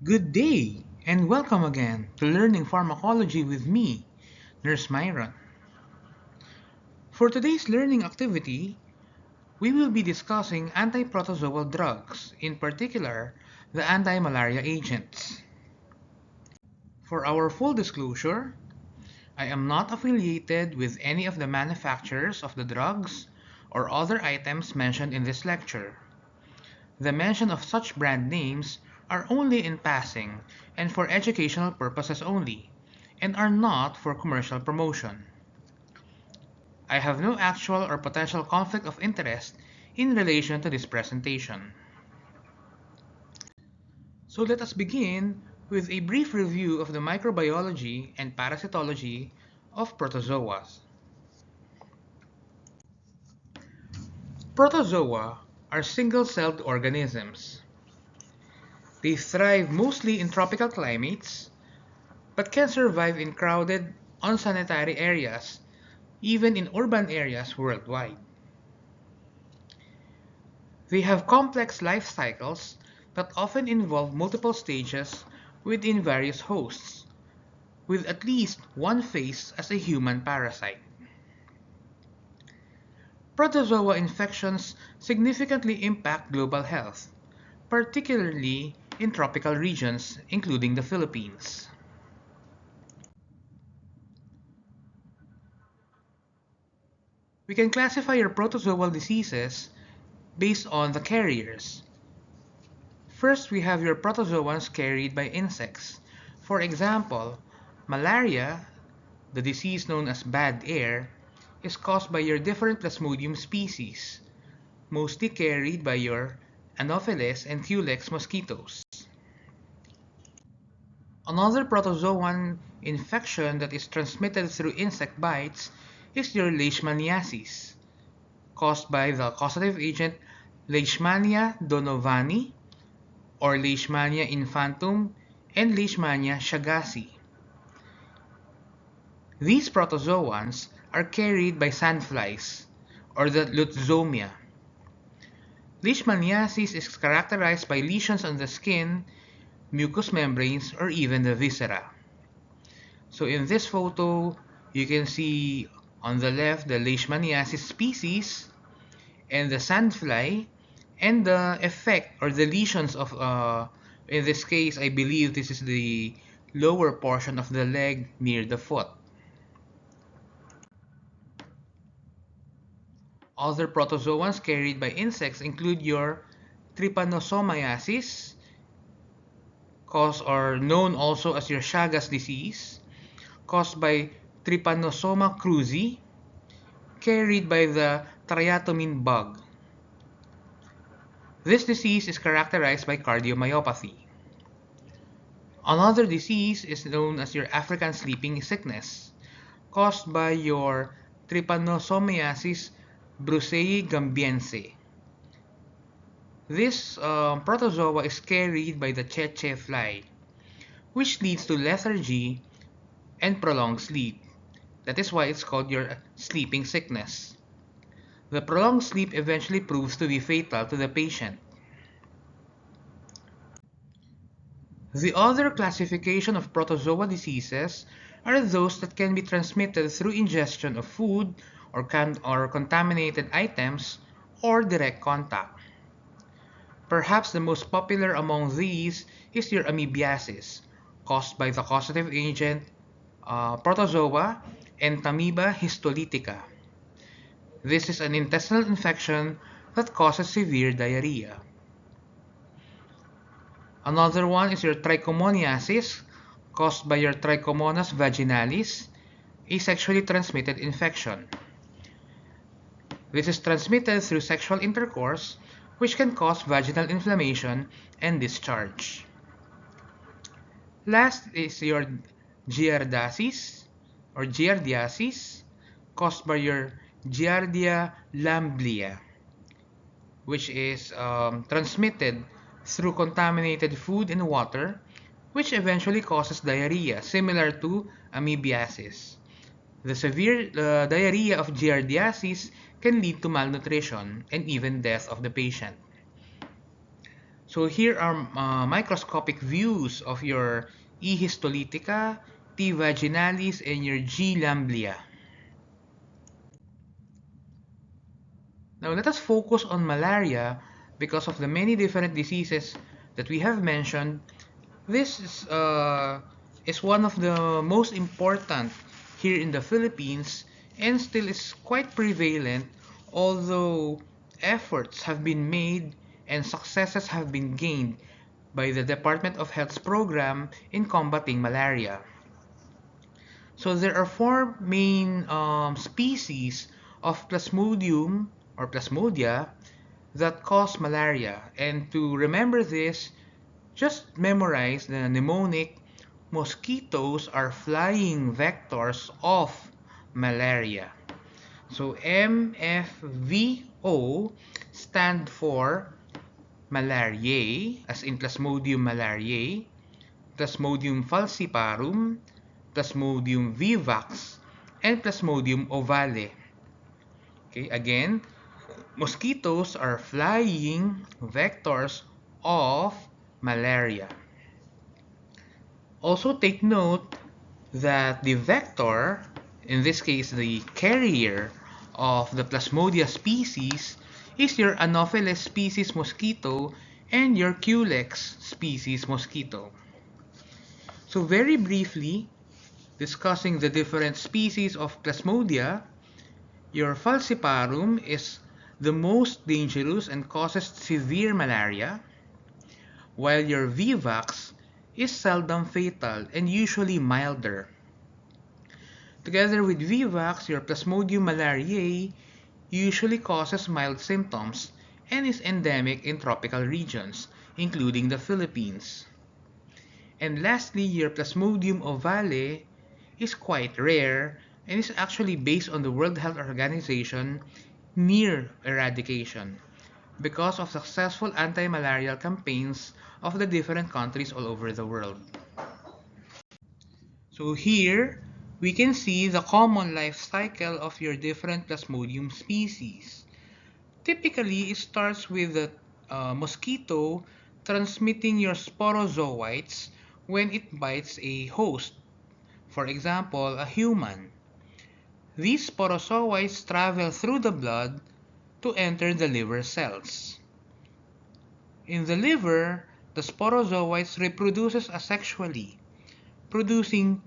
Good day, and welcome again to Learning Pharmacology with me, Nurse Myron. For today's learning activity, we will be discussing antiprotozoal drugs, in particular, the anti-malaria agents. For our full disclosure, I am not affiliated with any of the manufacturers of the drugs or other items mentioned in this lecture. The mention of such brand names are only in passing and for educational purposes only, and are not for commercial promotion. I have no actual or potential conflict of interest in relation to this presentation. So let us begin with a brief review of the microbiology and parasitology of protozoa. Protozoa are single-celled organisms. They thrive mostly in tropical climates, but can survive in crowded, unsanitary areas, even in urban areas worldwide. They have complex life cycles that often involve multiple stages within various hosts, with at least one phase as a human parasite. Protozoa infections significantly impact global health, particularly in tropical regions, including the Philippines. We can classify your protozoal diseases based on the carriers. First, we have your protozoans carried by insects. For example, malaria, the disease known as bad air, is caused by your different Plasmodium species, mostly carried by your Anopheles and Culex mosquitoes. Another protozoan infection that is transmitted through insect bites is your Leishmaniasis, caused by the causative agent Leishmania donovani or Leishmania infantum and Leishmania chagassi. These protozoans are carried by sandflies or the Lutzomia. Leishmaniasis is characterized by lesions on the skin, mucous membranes, or even the viscera. So in this photo, you can see on the left the Leishmaniasis species and the sandfly and the effect or the lesions of in this case I believe this is the lower portion of the leg near the foot. Other protozoans carried by insects include your Trypanosomiasis, caused or known also as your Chagas disease, caused by Trypanosoma cruzi, carried by the triatomine bug. This disease is characterized by cardiomyopathy. Another disease is known as your African sleeping sickness, caused by your Trypanosomiasis brucei gambiense. This protozoa is carried by the tsetse fly, which leads to lethargy and prolonged sleep. That is why it's called your sleeping sickness. The prolonged sleep eventually proves to be fatal to the patient. The other classification of protozoa diseases are those that can be transmitted through ingestion of food or contaminated items or direct contact. Perhaps the most popular among these is your amoebiasis, caused by the causative agent protozoa Entamoeba histolytica. This is an intestinal infection that causes severe diarrhea. Another one is your trichomoniasis, caused by your Trichomonas vaginalis, a sexually transmitted infection. This is transmitted through sexual intercourse, which can cause vaginal inflammation and discharge. Last is your giardiasis or giardiasis, caused by your Giardia lamblia, which is transmitted through contaminated food and water, which eventually causes diarrhea, similar to amoebiasis. The severe diarrhea of giardiasis can lead to malnutrition and even death of the patient. So here are microscopic views of your E. histolytica, T. vaginalis, and your G. lamblia. Now let us focus on malaria because of the many different diseases that we have mentioned. This is one of the most important here in the Philippines and still is quite prevalent, although efforts have been made and successes have been gained by the Department of Health's program in combating malaria. So there are four main species of Plasmodium or Plasmodia that cause malaria. And to remember this, just memorize the mnemonic: mosquitoes are flying vectors of malaria. So MFVO stand for malariae, as in Plasmodium malariae, Plasmodium falciparum, Plasmodium vivax, and Plasmodium ovale. Okay, again, mosquitoes are flying vectors of malaria. Also take note that the vector, in this case the carrier of the Plasmodia species, is your Anopheles species mosquito and your Culex species mosquito. So very briefly, discussing the different species of Plasmodia, your falciparum is the most dangerous and causes severe malaria, while your vivax is seldom fatal and usually milder. Together with vivax, your Plasmodium malariae usually causes mild symptoms and is endemic in tropical regions, including the Philippines. And lastly, your Plasmodium ovale is quite rare and is actually, based on the World Health Organization, near eradication because of successful anti-malarial campaigns of the different countries all over the world. So here, we can see the common life cycle of your different Plasmodium species. Typically, it starts with the mosquito transmitting your sporozoites when it bites a host, for example, a human. These sporozoites travel through the blood to enter the liver cells. In the liver, the sporozoites reproduces asexually, producing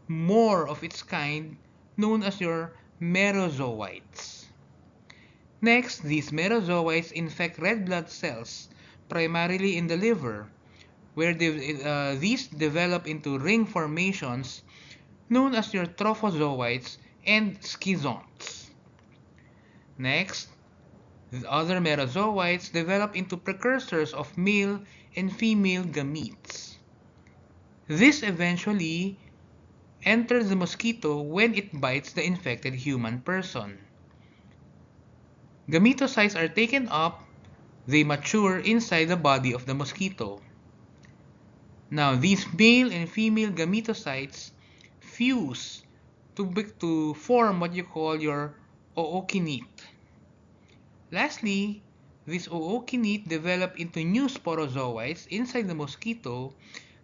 more of its kind, known as your merozoites. Next, these merozoites infect red blood cells, primarily in the liver, where these develop into ring formations known as your trophozoites and schizonts. Next, the other merozoites develop into precursors of male and female gametes. This eventually enters the mosquito when it bites the infected human person. Gametocytes are taken up, they mature inside the body of the mosquito. Now, these male and female gametocytes fuse to form what you call your ookinete. Lastly, these ookinete develop into new sporozoites inside the mosquito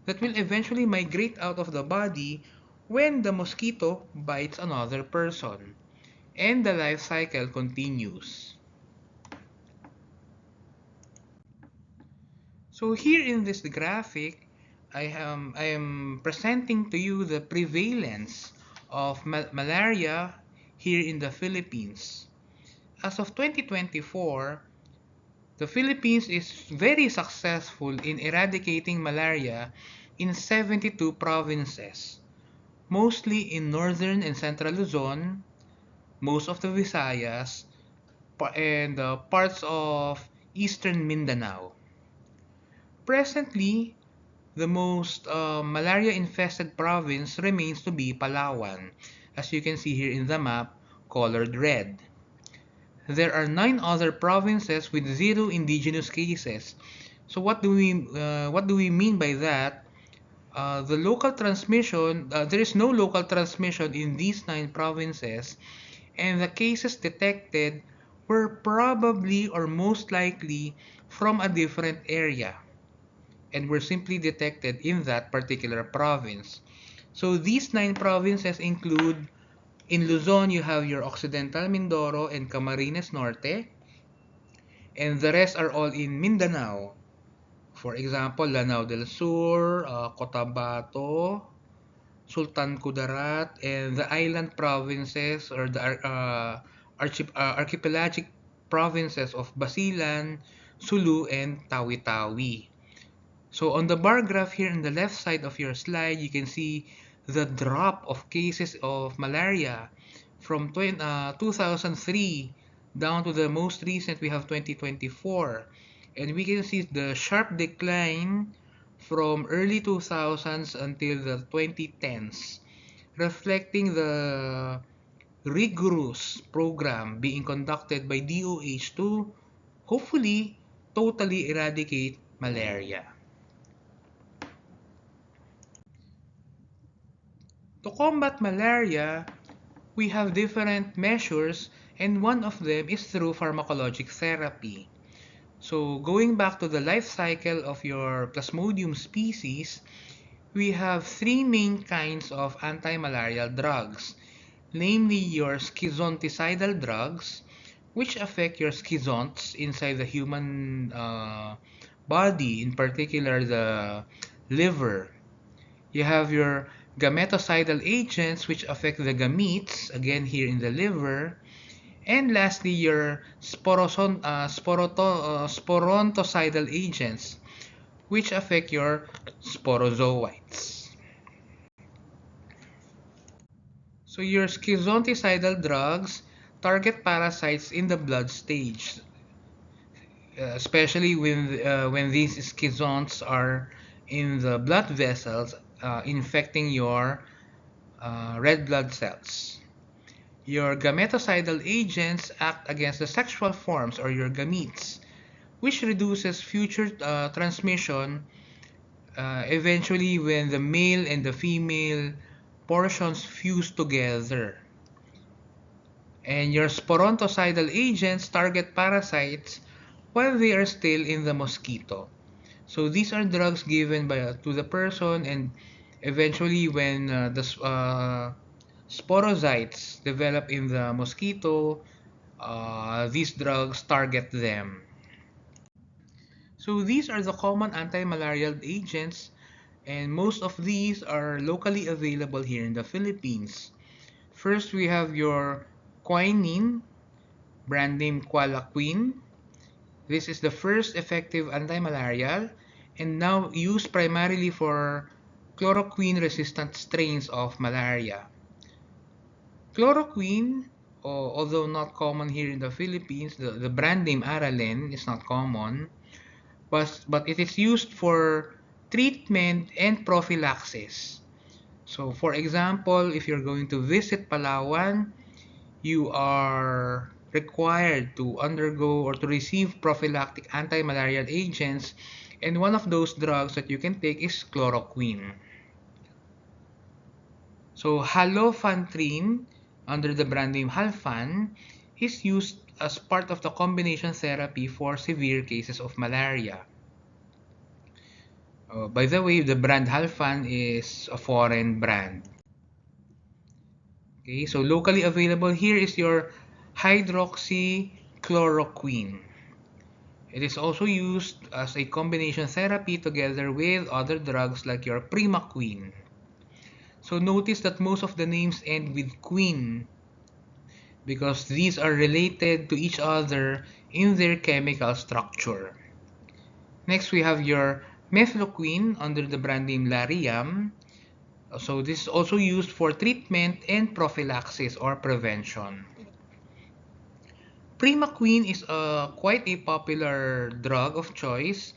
that will eventually migrate out of the body when the mosquito bites another person, and the life cycle continues. So here in this graphic, I am presenting to you the prevalence of malaria here in the Philippines. As of 2024, the Philippines is very successful in eradicating malaria in 72 provinces, mostly in northern and central Luzon, most of the Visayas, and parts of eastern Mindanao. Presently, the most malaria-infested province remains to be Palawan, as you can see here in the map, colored red. There are 9 other provinces with 0 indigenous cases. So what do we mean by that? The local transmission, there is no local transmission in these 9 provinces, and the cases detected were probably or most likely from a different area. and were simply detected in that particular province. So these 9 provinces include, in Luzon, you have your Occidental Mindoro and Camarines Norte, and the rest are all in Mindanao. For example, Lanao del Sur, Cotabato, Sultan Kudarat, and the island provinces or the archipelagic provinces of Basilan, Sulu, and Tawi-Tawi. So on the bar graph here on the left side of your slide, you can see the drop of cases of malaria from 2003 down to the most recent we have 2024. And we can see the sharp decline from early 2000s until the 2010s, reflecting the rigorous program being conducted by DOH to hopefully totally eradicate malaria. To combat malaria, we have different measures, and one of them is through pharmacologic therapy. So going back to the life cycle of your Plasmodium species, we have 3 main kinds of anti-malarial drugs, namely your schizonticidal drugs, which affect your schizonts inside the human body, in particular the liver. You have your gametocidal agents, which affect the gametes, again here in the liver. And lastly, your sporontocidal agents, which affect your sporozoites. So your schizonticidal drugs target parasites in the blood stage, especially when these schizonts are in the blood vessels, infecting your red blood cells. Your gametocidal agents act against the sexual forms or your gametes, which reduces future transmission eventually when the male and the female portions fuse together. And your sporontocidal agents target parasites while they are still in the mosquito. So these are drugs given to the person, and eventually when the sporozoites develop in the mosquito, these drugs target them. So these are the common anti-malarial agents, and most of these are locally available here in the Philippines. First, we have your quinine, brand name Qualaquin. This is the first effective anti-malarial and now used primarily for chloroquine-resistant strains of malaria. Chloroquine, although not common here in the Philippines, the brand name Aralen is not common, but it is used for treatment and prophylaxis. So for example, if you're going to visit Palawan, you are required to undergo or to receive prophylactic anti-malarial agents, and one of those drugs that you can take is chloroquine. So halofantrine, under the brand name Halfan, is used as part of the combination therapy for severe cases of malaria. By the way, the brand Halfan is a foreign brand. Okay, so locally available here is your hydroxychloroquine. It is also used as a combination therapy together with other drugs like your Primaquine. So notice that most of the names end with queen because these are related to each other in their chemical structure. Next, we have your mefloquine under the brand name Lariam. So this is also used for treatment and prophylaxis or prevention. Primaquine is quite a popular drug of choice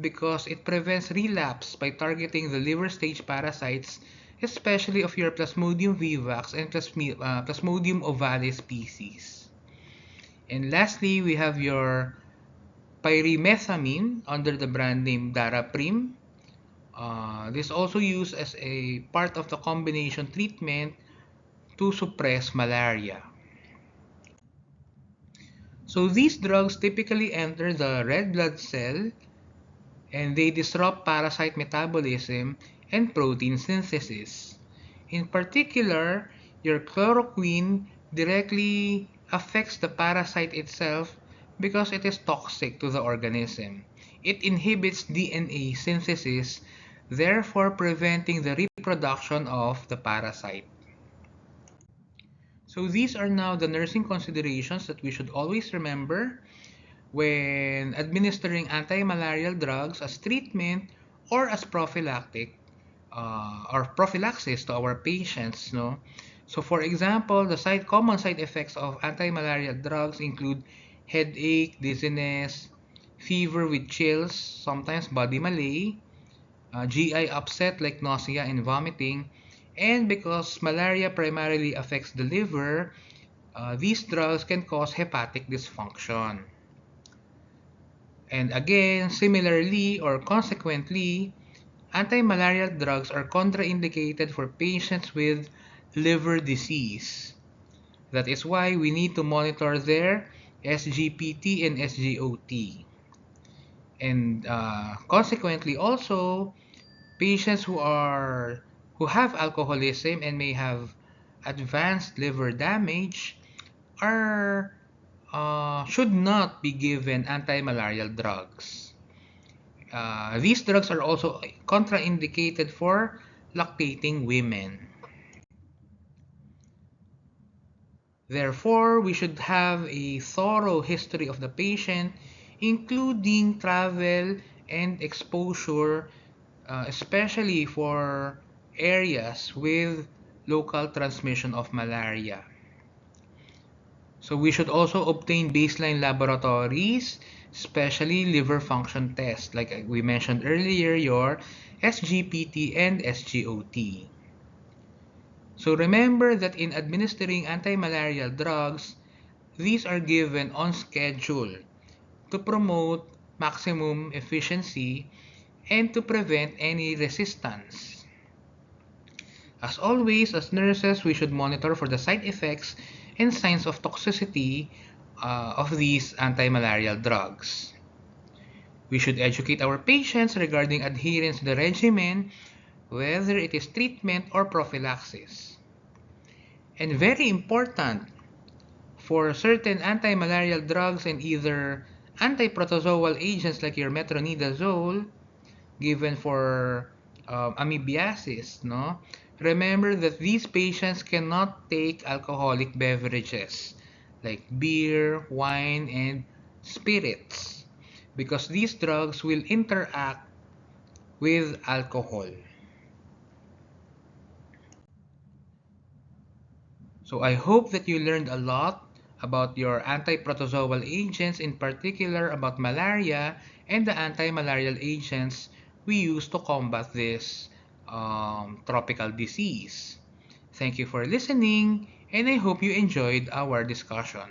because it prevents relapse by targeting the liver stage parasites, especially of your Plasmodium vivax and Plasmodium ovale species. And lastly, we have your pyrimethamine under the brand name Daraprim. This is also used as a part of the combination treatment to suppress malaria. So these drugs typically enter the red blood cell and they disrupt parasite metabolism and protein synthesis. In particular, your chloroquine directly affects the parasite itself because it is toxic to the organism. It inhibits DNA synthesis, therefore preventing the reproduction of the parasite. So these are now the nursing considerations that we should always remember when administering anti-malarial drugs as treatment or as prophylactic or prophylaxis to our patients, no? So for example, the common side effects of anti-malarial drugs include headache, dizziness, fever with chills, sometimes body malaise, GI upset like nausea and vomiting, and because malaria primarily affects the liver, these drugs can cause hepatic dysfunction. And again, similarly or consequently, anti-malarial drugs are contraindicated for patients with liver disease. That is why we need to monitor their SGPT and SGOT. And consequently also, patients who have alcoholism and may have advanced liver damage are should not be given anti-malarial drugs. These drugs are also contraindicated for lactating women. Therefore, we should have a thorough history of the patient, including travel and exposure, especially for areas with local transmission of malaria. So we should also obtain baseline laboratories, especially liver function tests, like we mentioned earlier, your SGPT and SGOT. So remember that in administering anti-malarial drugs, these are given on schedule to promote maximum efficiency and to prevent any resistance. As always, as nurses, we should monitor for the side effects and signs of toxicity of these anti-malarial drugs. We should educate our patients regarding adherence to the regimen, whether it is treatment or prophylaxis. And very important, for certain anti-malarial drugs and either anti-protozoal agents like your metronidazole, given for amoebiasis, no? Remember that these patients cannot take alcoholic beverages like beer, wine, and spirits because these drugs will interact with alcohol. So I hope that you learned a lot about your anti-protozoal agents, in particular about malaria and the anti-malarial agents we use to combat this tropical disease. Thank you for listening, and I hope you enjoyed our discussion.